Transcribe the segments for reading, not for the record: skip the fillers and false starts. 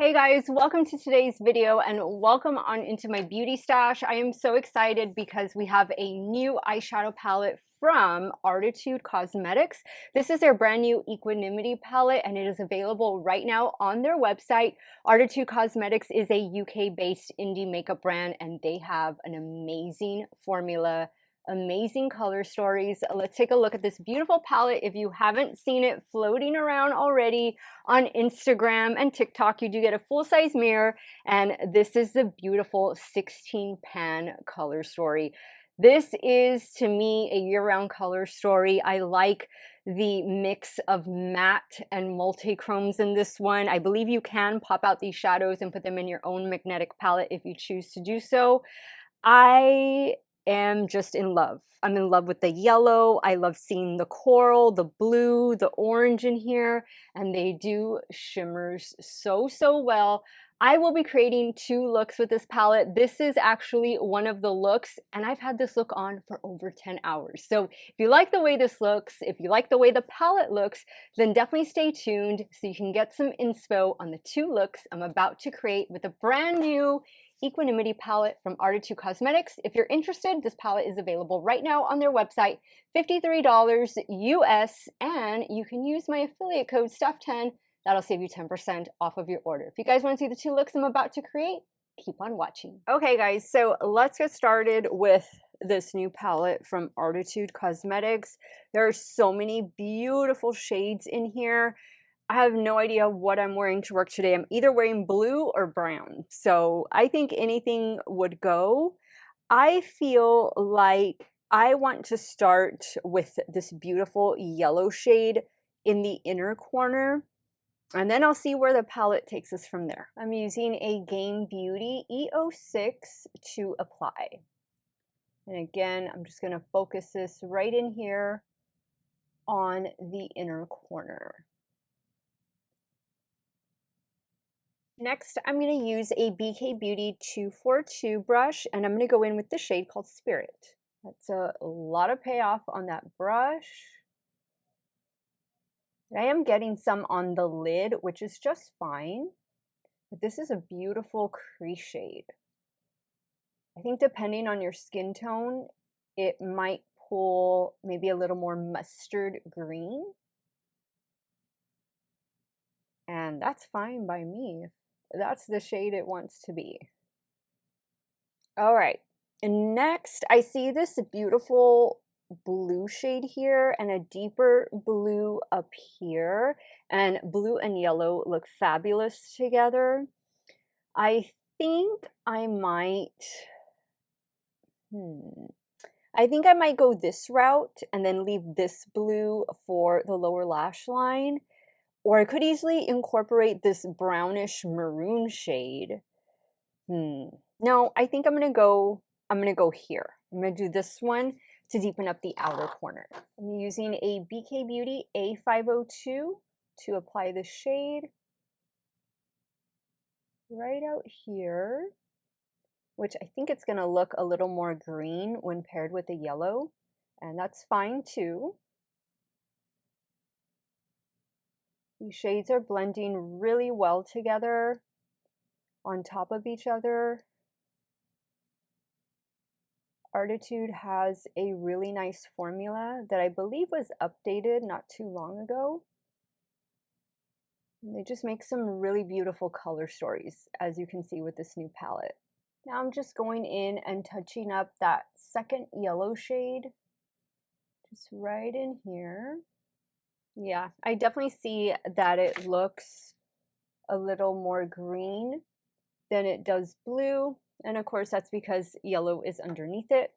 Hey guys, welcome to today's video and welcome on into my beauty stash. I am so excited because we have a new eyeshadow palette from ARTTITUDE Cosmetics. This is their brand new Equanimity palette and it is available right now on their website. ARTTITUDE Cosmetics is a UK-based indie makeup brand and they have an amazing formula, amazing color stories. Let's take a look at this beautiful palette. If you haven't seen it floating around already on Instagram and TikTok, you do get a full-size mirror, and this is the beautiful 16 pan color story. This is, to me, a year-round color story. I like the mix of matte and multi-chromes in this one. I believe you can pop out these shadows and put them in your own magnetic palette if you choose to do so. I am just in love. I'm in love with the yellow. I love seeing the coral, the blue, the orange in here, and they do shimmers so well. I will be creating 2 looks with this palette. This is actually one of the looks, and I've had this look on for over 10 hours. So if you like the way this looks, if you like the way the palette looks, then definitely stay tuned so you can get some inspo on the 2 looks I'm about to create with a brand new Equanimity palette from ARTTITUDE Cosmetics. If you're interested, this palette is available right now on their website, $53 US, and you can use my affiliate code Steff10. That'll save you 10% off of your order. If you guys want to see the 2 looks I'm about to create, keep on watching. Okay guys, so let's get started with this new palette from ARTTITUDE Cosmetics. There are so many beautiful shades in here. I have no idea what I'm wearing to work today. I'm either wearing blue or brown, so I think anything would go. I feel like I want to start with this beautiful yellow shade in the inner corner, and then I'll see where the palette takes us from there. I'm using a Game Beauty E06 to apply. And again, I'm just going to focus this right in here on the inner corner. Next, I'm going to use a BK Beauty 242 brush, and I'm going to go in with the shade called Spirit. That's a lot of payoff on that brush. I am getting some on the lid, which is just fine, but this is a beautiful crease shade. I think depending on your skin tone, it might pull maybe a little more mustard green, and that's fine by me. That's the shade it wants to be. All right, and next I see this beautiful blue shade here and a deeper blue up here, and blue and yellow look fabulous together. I think I might go this route and then leave this blue for the lower lash line. Or I could easily incorporate this brownish maroon shade. No, I think I'm gonna go here. I'm gonna do this one to deepen up the outer corner. I'm using a BK Beauty A502 to apply the shade right out here, which I think it's gonna look a little more green when paired with the yellow, and that's fine too. These shades are blending really well together on top of each other. ARTTITUDE has a really nice formula that I believe was updated not too long ago. And they just make some really beautiful color stories, as you can see with this new palette. Now I'm just going in and touching up that second yellow shade, just right in here. Yeah, I definitely see that it looks a little more green than it does blue. And of course, that's because yellow is underneath it.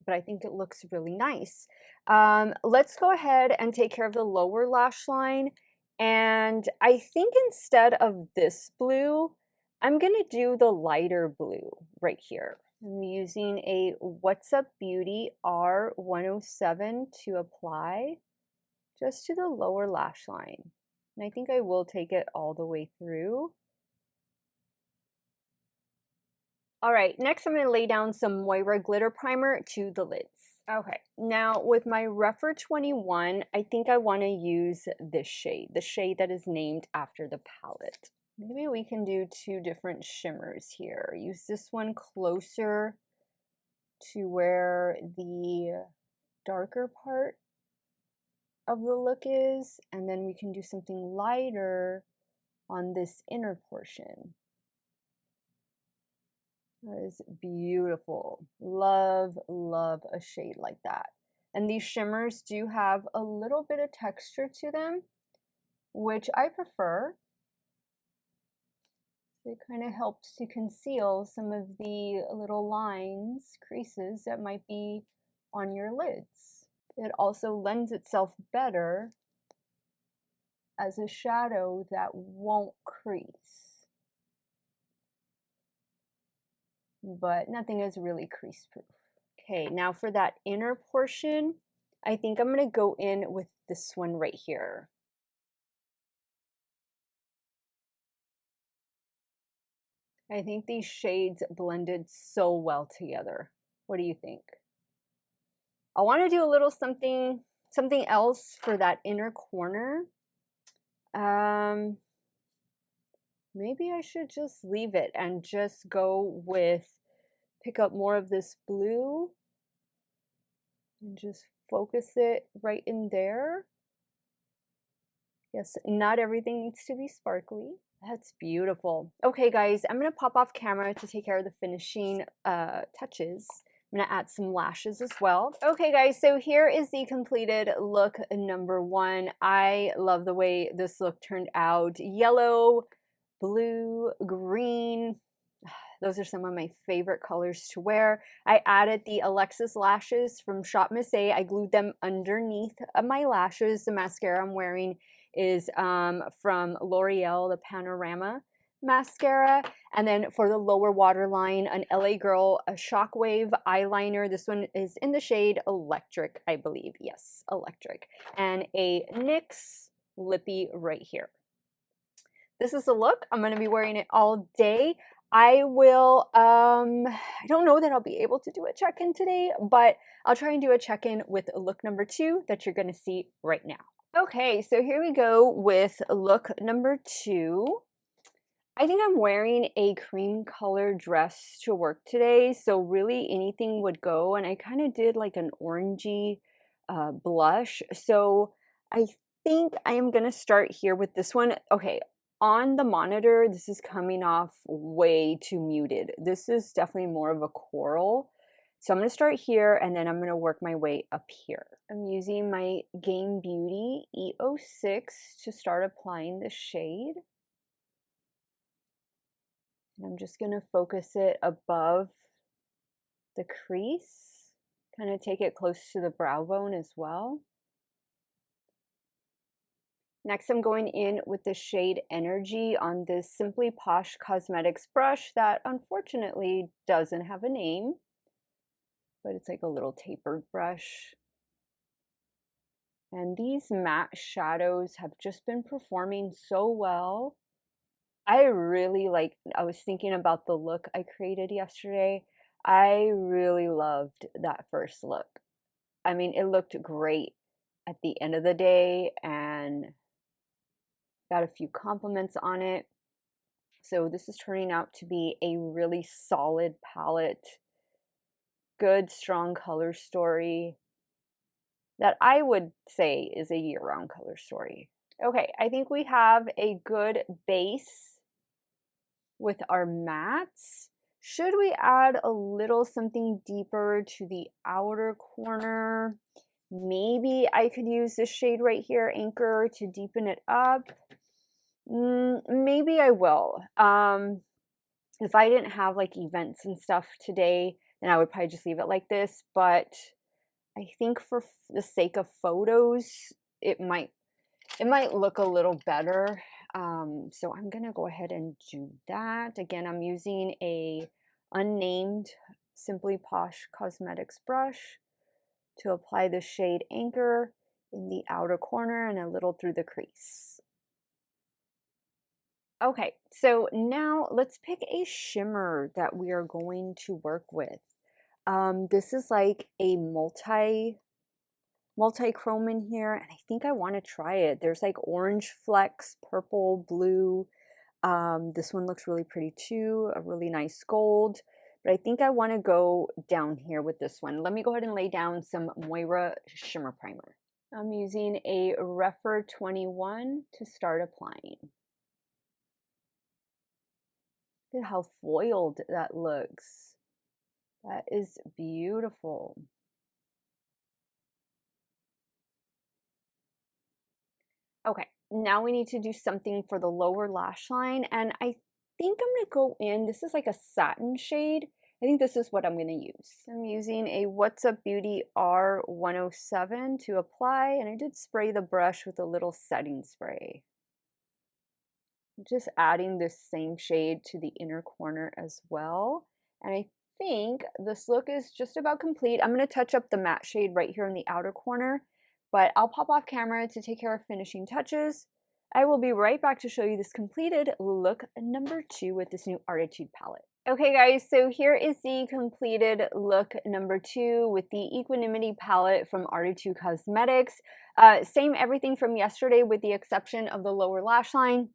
But I think it looks really nice. Let's go ahead and take care of the lower lash line. And I think instead of this blue, I'm going to do the lighter blue right here. I'm using a What's Up Beauty R107 to apply just to the lower lash line. And I think I will take it all the way through. All right, next I'm going to lay down some Moira glitter primer to the lids. Okay, now with my Refer 21, I think I want to use this shade, the shade that is named after the palette. Maybe we can do two different shimmers here. Use this one closer to where the darker part of the look is, and then we can do something lighter on this inner portion. That is beautiful. Love, love a shade like that. And these shimmers do have a little bit of texture to them, which I prefer. It kind of helps to conceal some of the little lines, creases that might be on your lids. It also lends itself better as a shadow that won't crease. But nothing is really crease proof. Okay, now for that inner portion, I think I'm going to go in with this one right here. I think these shades blended so well together. What do you think? I want to do a little something else for that inner corner. Maybe I should just leave it and just go with, pick up more of this blue and just focus it right in there. Yes, not everything needs to be sparkly. That's beautiful. Okay, guys, I'm going to pop off camera to take care of the finishing touches. I'm going to add some lashes as well. Okay, guys, so here is the completed look number 1. I love the way this look turned out. Yellow, blue, green. Those are some of my favorite colors to wear. I added the Alexis lashes from Shop Miss A. I glued them underneath of my lashes. The mascara I'm wearing is from L'Oreal, the Panorama mascara. And then for the lower waterline, an LA Girl, a Shockwave eyeliner. This one is in the shade Electric, I believe. Yes, Electric. And a NYX lippy right here. This is the look. I'm going to be wearing it all day. I will, I don't know that I'll be able to do a check-in today, but I'll try and do a check-in with look number 2 that you're going to see right now. Okay, so here we go with look number 2. I think I'm wearing a cream color dress to work today, so really anything would go, and I kind of did like an orangey blush. So I think I am going to start here with this one. Okay, on the monitor, this is coming off way too muted. This is definitely more of a coral. So I'm going to start here, and then I'm going to work my way up here. I'm using my Game Beauty E06 to start applying the shade. And I'm just going to focus it above the crease, kind of take it close to the brow bone as well. Next, I'm going in with the shade Energy on this Simply Posh Cosmetics brush that unfortunately doesn't have a name, but it's like a little tapered brush. And these matte shadows have just been performing so well. I really like, I was thinking about the look I created yesterday. I really loved that first look. I mean, it looked great at the end of the day and got a few compliments on it. So this is turning out to be a really solid palette, good, strong color story that I would say is a year-round color story. Okay, I think we have a good base with our mattes. Should we add a little something deeper to the outer corner? Maybe I could use this shade right here, Anchor, to deepen it up. Maybe I will. If I didn't have like events and stuff today, then I would probably just leave it like this. But I think for the sake of photos, it might look a little better. So I'm gonna go ahead and do that. Again, I'm using a unnamed Simply Posh Cosmetics brush to apply the shade Anchor in the outer corner and a little through the crease. Okay, so now let's pick a shimmer that we are going to work with. This is like a multi-chrome in here, and I think I want to try it. There's like orange flecks, purple, blue. This one looks really pretty too, a really nice gold. But I think I want to go down here with this one. Let me go ahead and lay down some Moira Shimmer Primer. I'm using a Refer 21 to start applying. Look at how foiled that looks. That is beautiful. Okay, now we need to do something for the lower lash line, and I think I'm gonna go in, this is like a satin shade. I think this is what I'm gonna use. I'm using a What's Up Beauty R107 to apply, and I did spray the brush with a little setting spray. Just adding this same shade to the inner corner as well. And I think this look is just about complete. I'm going to touch up the matte shade right here in the outer corner, but I'll pop off camera to take care of finishing touches. I will be right back to show you this completed look number 2 with this new ARTTITUDE palette. Okay guys, so here is the completed look number 2 with the Equanimity palette from ARTTITUDE Cosmetics. Same everything from yesterday with the exception of the lower lash line.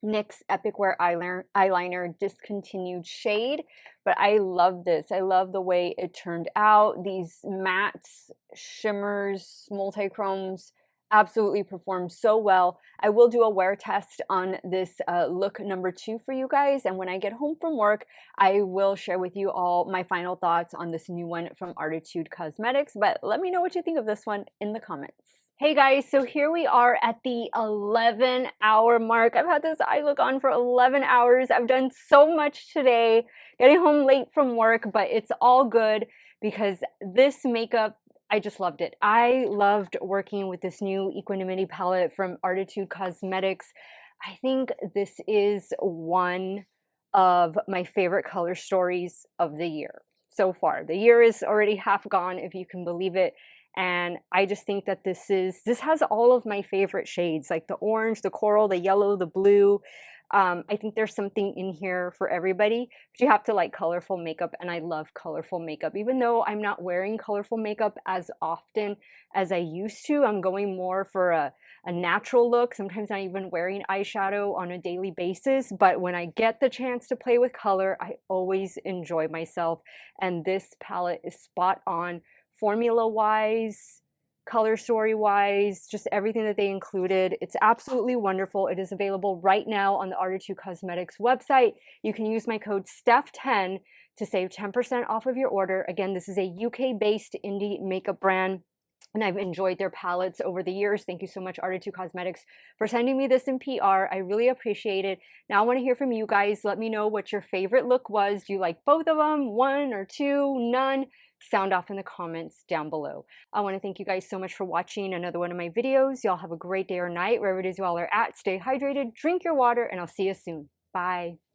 NYX Epic Wear eyeliner discontinued shade, but I love this. I love the way it turned out. These mattes, shimmers, multi-chromes absolutely perform so well. I will do a wear test on this look number 2 for you guys, and when I get home from work, I will share with you all my final thoughts on this new one from ARTTITUDE Cosmetics, but let me know what you think of this one in the comments. Hey guys, so here we are at the 11-hour mark. I've had this eye look on for 11 hours. I've done so much today, getting home late from work, but it's all good because this makeup, I just loved it. I loved working with this new Equanimity palette from ARTTITUDE Cosmetics. I think this is one of my favorite color stories of the year so far. The year is already half gone, if you can believe it. And I just think that this has all of my favorite shades, like the orange, the coral, the yellow, the blue. I think there's something in here for everybody, but you have to like colorful makeup, and I love colorful makeup. Even though I'm not wearing colorful makeup as often as I used to, I'm going more for a natural look, sometimes not even wearing eyeshadow on a daily basis. But when I get the chance to play with color, I always enjoy myself, and this palette is spot on. Formula-wise, color story-wise, just everything that they included. It's absolutely wonderful. It is available right now on the ARTTITUDE Cosmetics website. You can use my code STEFF10 to save 10% off of your order. Again, this is a UK-based indie makeup brand, and I've enjoyed their palettes over the years. Thank you so much, ARTTITUDE Cosmetics, for sending me this in PR. I really appreciate it. Now I want to hear from you guys. Let me know what your favorite look was. Do you like both of them? One or two? None? Sound off in the comments down below. I want to thank you guys so much for watching another one of my videos. Y'all have a great day or night wherever it is you all are at. Stay hydrated, drink your water, and I'll see you soon. Bye.